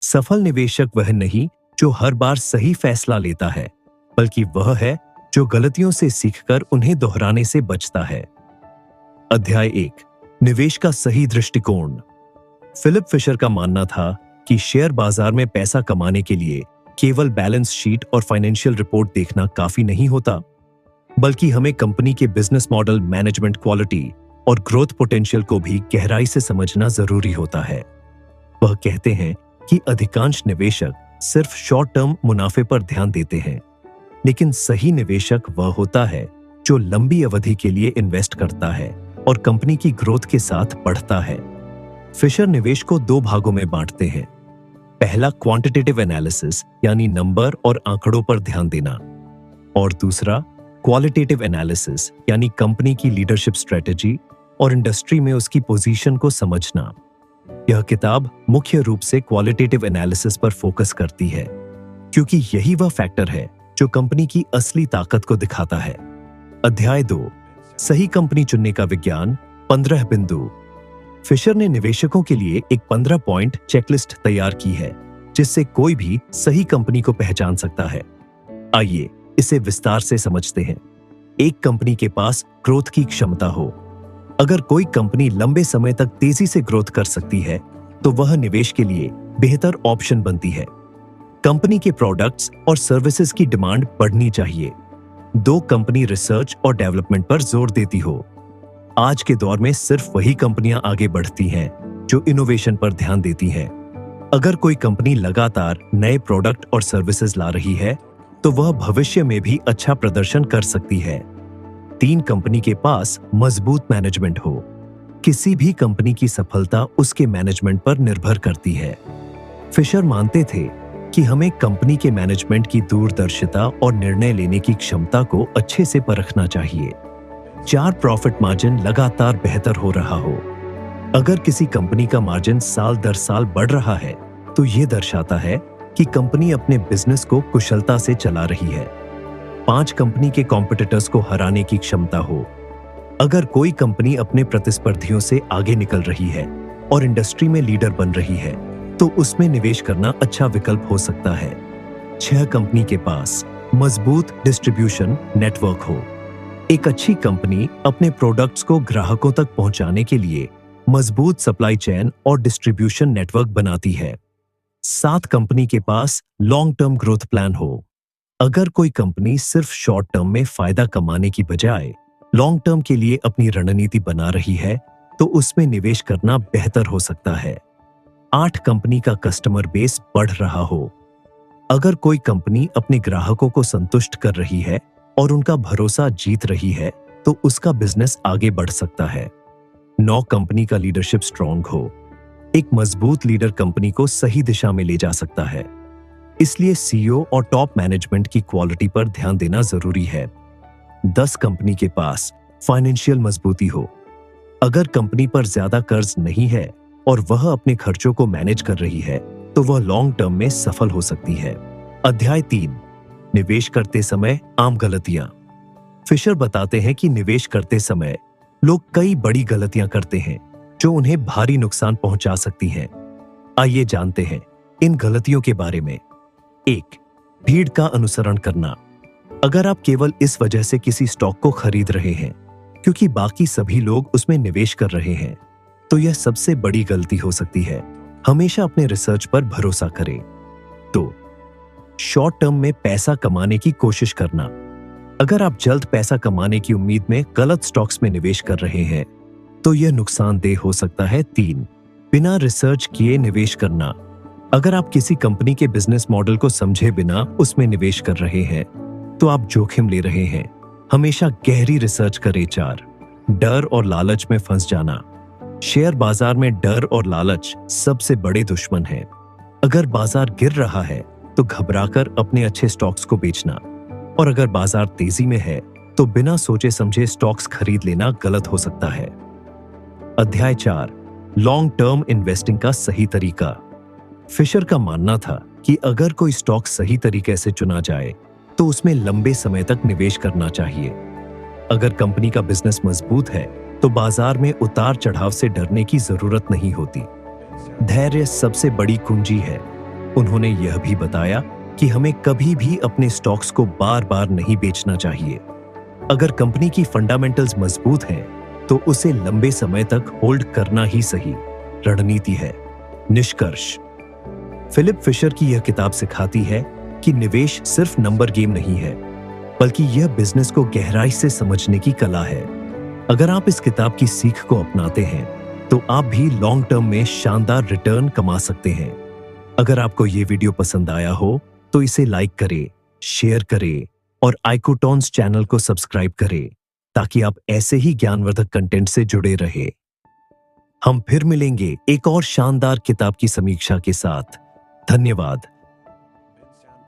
सफल निवेशक वह नहीं जो हर बार सही फैसला लेता है, बल्कि वह है जो गलतियों से सीखकर उन्हें दोहराने से बचता है। अध्याय 1, निवेश का सही दृष्टिकोण। फिलिप फिशर का मानना था कि शेयर बाजार में पैसा कमाने के लिए केवल बैलेंस शीट और फाइनेंशियल रिपोर्ट देखना काफी नहीं होता, बल्कि हमें कंपनी के बिजनेस मॉडल, मैनेजमेंट क्वालिटी और ग्रोथ पोटेंशियल को भी गहराई से समझना जरूरी होता है। वह कहते हैं कि अधिकांश निवेशक सिर्फ शॉर्ट टर्म मुनाफे पर ध्यान देते हैं, लेकिन सही निवेशक वह होता है जो लंबी अवधि के लिए इन्वेस्ट करता है और कंपनी की ग्रोथ के साथ बढ़ता है। फिशर निवेश को 2 भागों में बांटते हैं। पहला क्वांटिटेटिव एनालिसिस यानी नंबर और आंकड़ों पर ध्यान देना, और दूसरा क्वालिटेटिव एनालिसिस यानी कंपनी की लीडरशिप स्ट्रेटजी और इंडस्ट्री में उसकी पोजीशन को समझना। यह किताब मुख्य रूप से क्वालिटेटिव एनालिसिस पर फोकस करती है, क्योंकि यही वह फैक्टर है जो कंपनी की असली ताकत को दिखाता है। अध्याय 2, सही कंपनी चुनने का विज्ञान, 15 बिंदु। फिशर ने निवेशकों के लिए एक 15 पॉइंट चेकलिस्ट तैयार की है, जिससे कोई भी सही कंपनी को पहचान सकता है। आइए इसे विस्तार से समझते हैं। एक कंपनी के पास ग्रोथ की क्षमता हो। अगर कोई कंपनी लंबे समय तक तेजी से ग्रोथ कर सकती है, तो वह निवेश के लिए बेहतर ऑप्शन बनती है। कंपनी के प्रोडक्ट्स और सर्विसेज की डिमांड बढ़नी चाहिए। 2, कंपनी रिसर्च और डेवलपमेंट पर जोर देती हो। आज के दौर में सिर्फ वही कंपनियां आगे बढ़ती हैं जो इनोवेशन पर ध्यान देती हैं। अगर कोई कंपनी लगातार नए प्रोडक्ट और सर्विसेज ला रही है, तो वह भविष्य में भी अच्छा प्रदर्शन कर सकती है। 3, कंपनी के पास मजबूत मैनेजमेंट हो। किसी भी कंपनी की सफलता उसके मैनेजमेंट पर निर्भर करती है। फिशर मानते थे कि हमें कंपनी के मैनेजमेंट की दूरदर्शिता और निर्णय लेने की क्षमता को अच्छे से परखना चाहिए। 4, प्रॉफिट मार्जिन लगातार बेहतर हो रहा हो। अगर किसी कंपनी का मार्जिन साल दर साल बढ़ रहा है, तो यह दर्शाता है कि कंपनी अपने बिजनेस को कुशलता से चला रही है। 5, कंपनी के कॉम्पिटिटर्स को हराने की क्षमता हो। अगर कोई कंपनी अपने प्रतिस्पर्धियों से आगे निकल रही है और इंडस्ट्री में लीडर बन रही है, तो उसमें निवेश करना अच्छा विकल्प हो सकता है। 6, कंपनी के पास मजबूत डिस्ट्रीब्यूशन नेटवर्क हो। एक अच्छी कंपनी अपने प्रोडक्ट्स को ग्राहकों तक पहुंचाने के लिए मजबूत सप्लाई चेन और डिस्ट्रीब्यूशन नेटवर्क बनाती है। 7, कंपनी के पास लॉन्ग टर्म ग्रोथ प्लान हो। अगर कोई कंपनी सिर्फ शॉर्ट टर्म में फायदा कमाने की बजाय लॉन्ग टर्म के लिए अपनी रणनीति बना रही है, तो उसमें निवेश करना बेहतर हो सकता है। 8, कंपनी का कस्टमर बेस बढ़ रहा हो। अगर कोई कंपनी अपने ग्राहकों को संतुष्ट कर रही है और उनका भरोसा जीत रही है, तो उसका बिजनेस आगे बढ़ सकता है। 9, कंपनी का लीडरशिप स्ट्रांग हो। एक मजबूत लीडर कंपनी को सही दिशा में ले जा सकता है। इसलिए सीईओ और टॉप मैनेजमेंट की क्वालिटी पर ध्यान देना जरूरी है। 10, कंपनी के पास फाइनेंशियल मजबूती हो। अगर कंपनी पर ज्यादा कर्ज नहीं है और वह अपने खर्चों को मैनेज कर रही है, तो वह लॉन्ग टर्म में सफल हो सकती है। अध्याय 3, निवेश करते समय आम गलतियां। फिशर बताते हैं कि निवेश करते समय लोग कई बड़ी गलतियां करते हैं जो उन्हें भारी नुकसान पहुंचा सकती हैं। आइए जानते हैं इन गलतियों के बारे में। 1, भीड़ का अनुसरण करना। अगर आप केवल इस वजह से किसी स्टॉक को खरीद रहे हैं क्योंकि बाकी सभी लोग उसमें निवेश कर रहे हैं, तो यह सबसे बड़ी गलती हो सकती है। हमेशा अपने रिसर्च पर भरोसा करें। 2, शॉर्ट टर्म में पैसा कमाने की कोशिश करना। अगर आप जल्द पैसा कमाने की उम्मीद में गलत स्टॉक्स में निवेश कर रहे हैं, तो यह नुकसानदेह हो सकता है। 3, बिना रिसर्च किए निवेश करना। अगर आप किसी कंपनी के बिजनेस मॉडल को समझे बिना उसमें निवेश कर रहे हैं, तो आप जोखिम ले रहे हैं। हमेशा गहरी रिसर्च करें। 4, डर और लालच में फंस जाना। शेयर बाजार में डर और लालच सबसे बड़े दुश्मन हैं। अगर बाजार गिर रहा है, तो घबराकर अपने अच्छे स्टॉक्स को बेचना, और अगर बाजार तेजी में है, तो बिना सोचे समझे स्टॉक्स खरीद लेना गलत हो सकता है। अध्याय 4, लॉन्ग टर्म इन्वेस्टिंग का सही तरीका। फिशर का मानना था कि अगर कोई स्टॉक सही तरीके से चुना जाए, तो उसमें लंबे समय तक निवेश करना चाहिए। अगर कंपनी का बिजनेस मजबूत है, तो बाजार में उतार चढ़ाव से डरने की जरूरत नहीं होती। धैर्य सबसे बड़ी कुंजी है। उन्होंने यह भी बताया कि हमें कभी भी अपने स्टॉक्स को बार बार नहीं बेचना चाहिए। अगर कंपनी की फंडामेंटल्स मजबूत हैं, तो उसे लंबे समय तक होल्ड करना ही सही रणनीति है। निष्कर्ष, फिलिप फिशर की यह किताब सिखाती है कि निवेश सिर्फ नंबर गेम नहीं है, बल्कि यह बिजनेस को गहराई से समझने की कला है। अगर आप इस किताब की सीख को अपनाते हैं, तो आप भी लॉन्ग टर्म में शानदार रिटर्न कमा सकते हैं। अगर आपको ये वीडियो पसंद आया हो तो इसे लाइक करें, शेयर करें और आइकोटॉन्स चैनल को सब्सक्राइब करें, ताकि आप ऐसे ही ज्ञानवर्धक कंटेंट से जुड़े रहे। हम फिर मिलेंगे एक और शानदार किताब की समीक्षा के साथ। धन्यवाद।